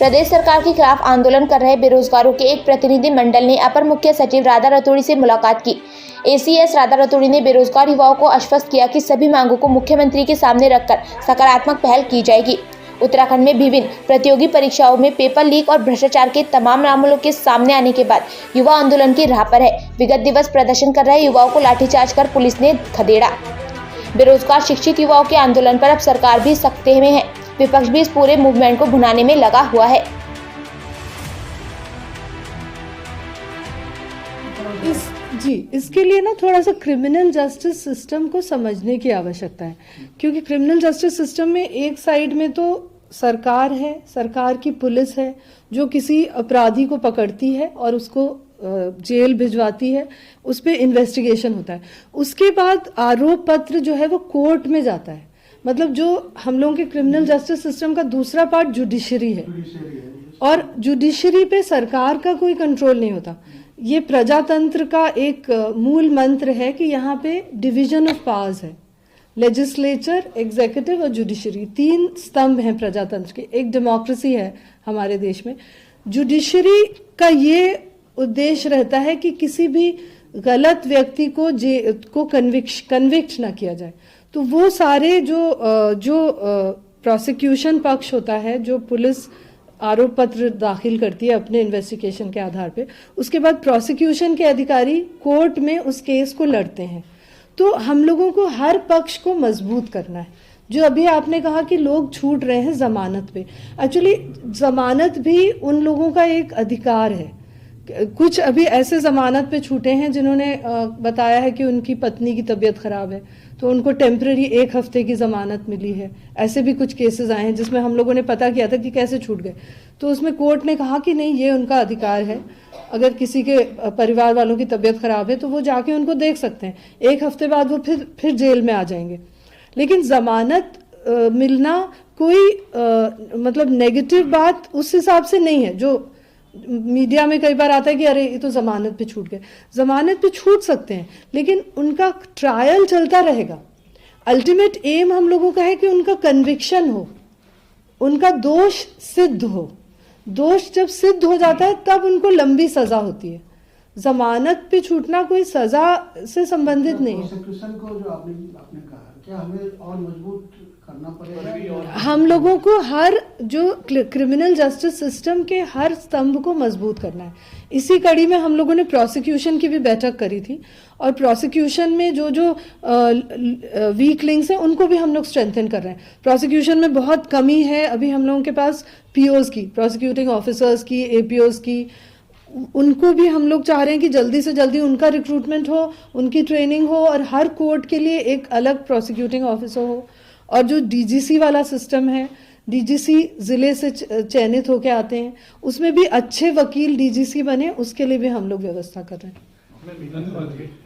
प्रदेश सरकार के खिलाफ आंदोलन कर रहे बेरोजगारों के एक प्रतिनिधि मंडल ने अपर मुख्य सचिव राधा रतूड़ी से मुलाकात की। एसीएस राधा रतूड़ी ने बेरोजगार युवाओं को आश्वस्त किया कि सभी मांगों को मुख्यमंत्री के सामने रखकर सकारात्मक पहल की जाएगी। उत्तराखंड में विभिन्न प्रतियोगी परीक्षाओं में पेपर लीक और भ्रष्टाचार के तमाम मामलों के सामने आने के बाद युवा आंदोलन की राह पर है। विगत दिवस प्रदर्शन कर रहे युवाओं को लाठीचार्ज कर पुलिस ने खदेड़ा। बेरोजगार शिक्षित युवाओं के आंदोलन पर अब सरकार भी सख्ते में है। विपक्ष भी इस पूरे मूवमेंट को भुनाने में लगा हुआ है। इसके लिए ना थोड़ा सा क्रिमिनल जस्टिस सिस्टम को समझने की आवश्यकता है, क्योंकि क्रिमिनल जस्टिस सिस्टम में एक साइड में तो सरकार है, सरकार की पुलिस है जो किसी अपराधी को पकड़ती है और उसको जेल भिजवाती है, उस पर इन्वेस्टिगेशन होता है। उसके बाद आरोप पत्र जो है वो कोर्ट में जाता है। मतलब जो हम लोगों के क्रिमिनल जस्टिस सिस्टम का दूसरा पार्ट जुडिशरी है, और जुडिशरी पे सरकार का कोई कंट्रोल नहीं होता। ये प्रजातंत्र का एक मूल मंत्र है कि यहाँ पे डिवीजन ऑफ पावर्स है, लेजिस्लेचर, एग्जीक्यूटिव और जुडिशरी, तीन स्तंभ हैं प्रजातंत्र के। एक डेमोक्रेसी है हमारे देश में। जुडिशरी का ये उद्देश्य रहता है कि किसी भी गलत व्यक्ति को कन्विक्ट ना किया जाए। तो वो सारे जो प्रोसिक्यूशन पक्ष होता है, जो पुलिस आरोप पत्र दाखिल करती है अपने इन्वेस्टिगेशन के आधार पे, उसके बाद प्रोसिक्यूशन के अधिकारी कोर्ट में उस केस को लड़ते हैं। तो हम लोगों को हर पक्ष को मजबूत करना है। जो अभी आपने कहा कि लोग छूट रहे हैं जमानत पे, एक्चुअली जमानत भी उन लोगों का एक अधिकार है। कुछ अभी ऐसे जमानत पे छूटे हैं जिन्होंने बताया है कि उनकी पत्नी की तबीयत खराब है, तो उनको टेम्पररी 1 हफ्ते की जमानत मिली है। ऐसे भी कुछ केसेस आए हैं जिसमें हम लोगों ने पता किया था कि कैसे छूट गए। तो उसमें कोर्ट ने कहा कि नहीं, ये उनका अधिकार है। अगर किसी के परिवार वालों की तबीयत खराब है तो वो जाके उनको देख सकते हैं। 1 हफ्ते बाद वो फिर जेल में आ जाएंगे। लेकिन जमानत मिलना कोई मतलब नेगेटिव बात उस हिसाब से नहीं है। जो मीडिया में कई बार आता है कि अरे ये तो जमानत पे छूट गए। जमानत पे छूट सकते हैं, लेकिन उनका ट्रायल चलता रहेगा। अल्टीमेट एम हम लोगों का है कि उनका कन्विक्शन हो, उनका दोष सिद्ध हो। दोष जब सिद्ध हो जाता है तब उनको लंबी सजा होती है। जमानत पे छूटना कोई सजा से संबंधित नहीं है। प्रोसिक्यूशन को जो आपने कहा, क्या हमें और मजबूत करना पड़ेगा? हम लोगों को हर जो क्रिमिनल जस्टिस सिस्टम के हर स्तंभ को मजबूत करना है। इसी कड़ी में हम लोगों ने प्रोसिक्यूशन की भी बैठक करी थी, और प्रोसिक्यूशन में जो वीक लिंक्स हैं उनको भी हम लोग स्ट्रेंथन कर रहे हैं। प्रोसिक्यूशन में बहुत कमी है अभी हम लोगों के पास पीओज की, प्रोसिक्यूटिंग ऑफिसर्स की, एपीओज की। उनको भी हम लोग चाह रहे हैं कि जल्दी से जल्दी उनका रिक्रूटमेंट हो, उनकी ट्रेनिंग हो, और हर कोर्ट के लिए एक अलग प्रोसिक्यूटिंग ऑफिसर हो। और जो डीजीसी वाला सिस्टम है, डीजीसी जिले से चयनित होकर आते हैं, उसमें भी अच्छे वकील डीजीसी बने, उसके लिए भी हम लोग व्यवस्था कर रहे हैं।